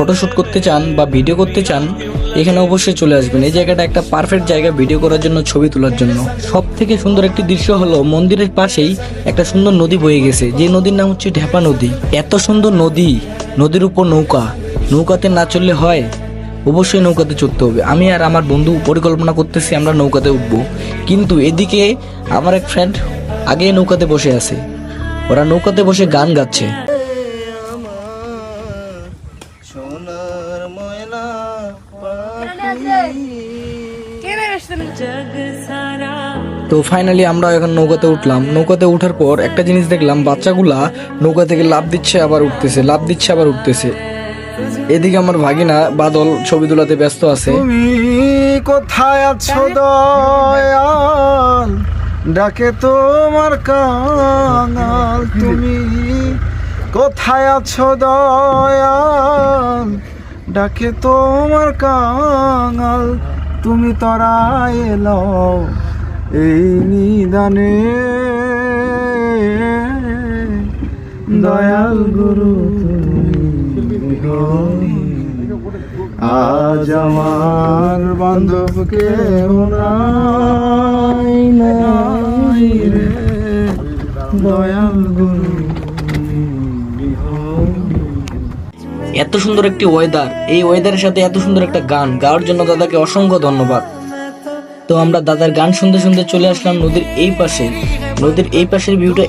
Photoshoot করতে চান বা ভিডিও করতে চান এখানে অবশ্যই চলে আসবেন। এই জায়গাটা একটা পারফেক্ট জায়গা ভিডিও করার জন্য, ছবি তোলার জন্য। সব থেকে সুন্দর একটি দৃশ্য হলো মন্দিরের পাশেই একটা সুন্দর নদী বয়ে গেছে, যে নদীর নাম হচ্ছে ঢেপা নদী। এত সুন্দর নদী, নদীর উপর নৌকাতে না চললে হয়, অবশ্যই নৌকাতে চড়তে হবে। আমি আর আমার বন্ধু পরিকল্পনা করতেছি আমরা নৌকাতে উঠবো, কিন্তু এদিকে আমার এক ফ্রেন্ড আগে নৌকাতে বসে আছে, ওরা নৌকাতে বসে গান গাচ্ছে। তো ফাইনালি আমরা এখন নৌকাতে উঠলাম। নৌকাতে উঠার পর একটা জিনিস দেখলাম, বাচ্চাগুলা নৌকা থেকে লাফ দিচ্ছে আবার উঠতেছে। এদিকে আমার ভাগিনা বাদল ছবি তোলাতে ব্যস্ত আছে। তুমি কোথায় আছো দয়াল, ডাকে তোমার কাঙাল। তুমি কোথায় আছো দয়াল, ডাকে তোমার কাঙাল। তুমি তরা এলো এই নিদানে, দয়াল গুরু আজ আমার বান্ধব কেউ নাই রে, দয়াল গুরু। এত সুন্দর একটি ওয়েদার, এই ওয়েদারের সাথে এত সুন্দর একটা গান গাওয়ার জন্য দাদাকে অসংখ্য ধন্যবাদ। তো আমরা দাদার গান শুনতে শুনতে চলে আসলাম নদীর এই পাশে। নদীর এই পাশের ভিউটা